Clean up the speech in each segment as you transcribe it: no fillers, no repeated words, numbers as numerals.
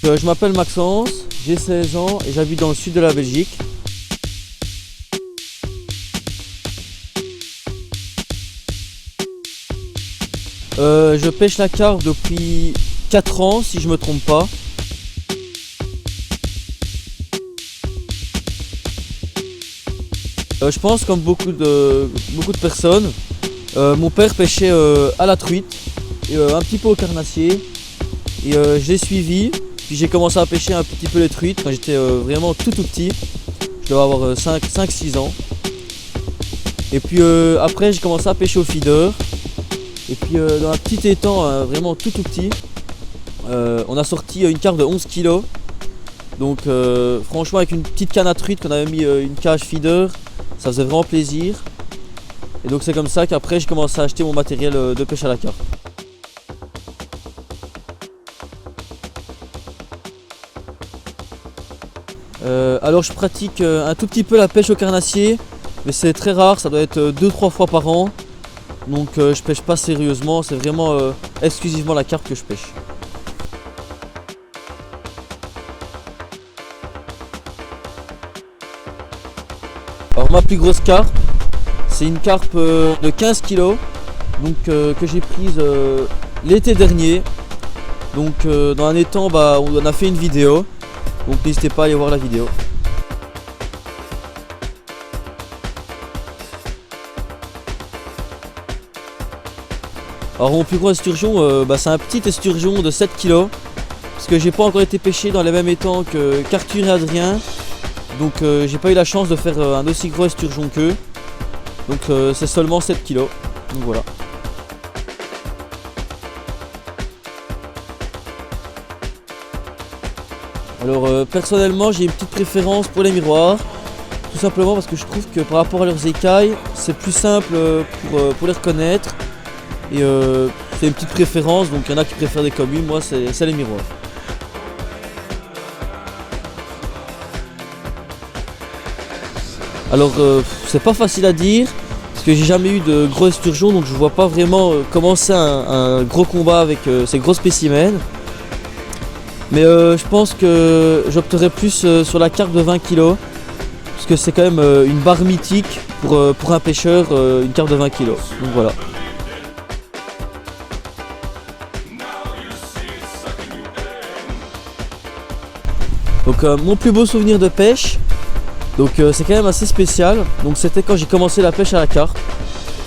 Je m'appelle Maxence, j'ai 16 ans et j'habite dans le sud de la Belgique. Je pêche la carpe depuis 4 ans si je me trompe pas. Je pense comme beaucoup de personnes, mon père pêchait à la truite et un petit peu au carnassier. Et je l'ai suivi, puis j'ai commencé à pêcher un petit peu les truites quand j'étais vraiment tout petit. Je devais avoir 5-6 ans. Et puis après j'ai commencé à pêcher au feeder. Et puis dans un petit étang vraiment tout petit, on a sorti une carpe de 11 kg. Donc franchement avec une petite canne à truite qu'on avait mis une cage feeder, ça faisait vraiment plaisir. Et donc c'est comme ça qu'après j'ai commencé à acheter mon matériel de pêche à la carpe. Alors je pratique un tout petit peu la pêche au carnassier, mais c'est très rare, ça doit être 2-3 fois par an. Donc je pêche pas sérieusement, c'est vraiment exclusivement la carpe que je pêche. Alors ma plus grosse carpe, c'est une carpe de 15 kg donc, que j'ai prise l'été dernier. Donc dans un étang, on a fait une vidéo, donc n'hésitez pas à aller voir la vidéo. Alors mon plus gros esturgeon, c'est un petit esturgeon de 7 kg, parce que j'ai pas encore été pêché dans les mêmes étangs qu'Arthur et Adrien. Donc j'ai pas eu la chance de faire un aussi gros esturgeon qu'eux. Donc c'est seulement 7 kg. Donc voilà. Alors personnellement j'ai une petite préférence pour les miroirs. Tout simplement parce que je trouve que par rapport à leurs écailles, c'est plus simple pour les reconnaître. Et c'est une petite préférence, donc il y en a qui préfèrent des communes, moi c'est les miroirs. Alors c'est pas facile à dire, parce que j'ai jamais eu de gros esturgeons, donc je vois pas vraiment commencer un gros combat avec ces gros spécimens. Mais je pense que j'opterais plus sur la carpe de 20 kg, parce que c'est quand même une barre mythique pour un pêcheur, une carpe de 20 kg. Donc voilà. Donc mon plus beau souvenir de pêche, c'est quand même assez spécial. Donc c'était quand j'ai commencé la pêche à la carpe.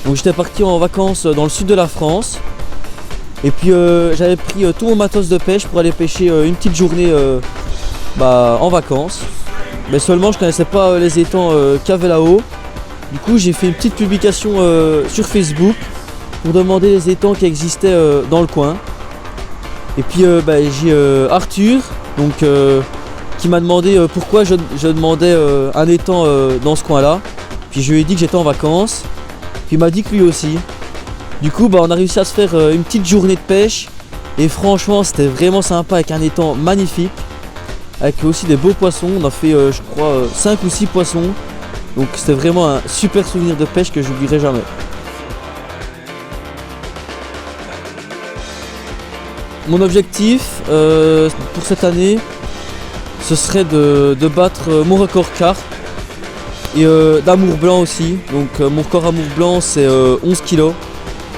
Donc j'étais parti en vacances dans le sud de la France. Et puis j'avais pris tout mon matos de pêche pour aller pêcher une petite journée en vacances. Mais seulement je connaissais pas les étangs qu'il y avait là-haut. Du coup j'ai fait une petite publication sur Facebook pour demander les étangs qui existaient dans le coin. Et puis j'ai Arthur, qui m'a demandé pourquoi je demandais un étang dans ce coin-là. Puis je lui ai dit que j'étais en vacances. Puis il m'a dit que lui aussi. Du coup on a réussi à se faire une petite journée de pêche. Et franchement c'était vraiment sympa avec un étang magnifique. Avec aussi des beaux poissons. On a fait je crois 5 ou 6 poissons. Donc c'était vraiment un super souvenir de pêche que je n'oublierai jamais. Mon objectif pour cette année, ce serait de battre mon record carpe et d'amour blanc aussi. Donc mon record amour blanc c'est 11 kg.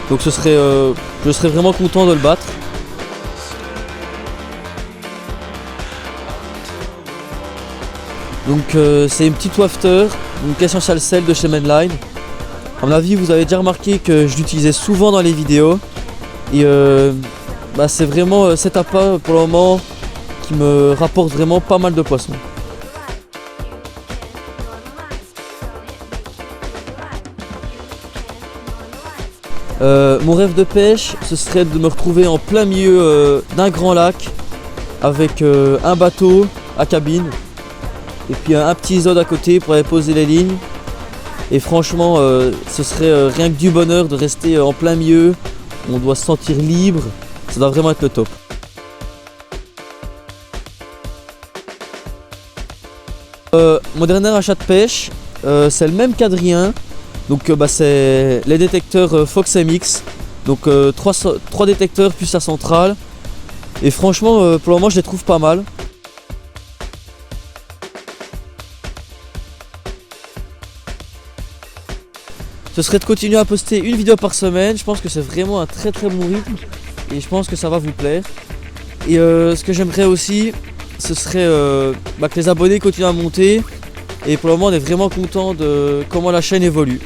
Donc je serais vraiment content de le battre. Donc c'est une petite wafter, une Essential Cell de chez Mainline. À mon avis vous avez déjà remarqué que je l'utilisais souvent dans les vidéos. Et c'est vraiment cet appât pour le moment qui me rapporte vraiment pas mal de poissons. Mon rêve de pêche, ce serait de me retrouver en plein milieu d'un grand lac avec un bateau à cabine et puis un petit zone à côté pour aller poser les lignes. Et franchement, ce serait rien que du bonheur de rester en plein milieu. On doit se sentir libre, ça doit vraiment être le top. Mon dernier achat de pêche, c'est le même qu'Adrien. Donc c'est les détecteurs Fox MX. Donc 3 détecteurs plus la centrale. Et franchement, pour le moment, je les trouve pas mal. Ce serait de continuer à poster une vidéo par semaine. Je pense que c'est vraiment un très bon rythme et je pense que ça va vous plaire. Et ce que j'aimerais aussi, ce serait que les abonnés continuent à monter. Et pour le moment, on est vraiment content de comment la chaîne évolue.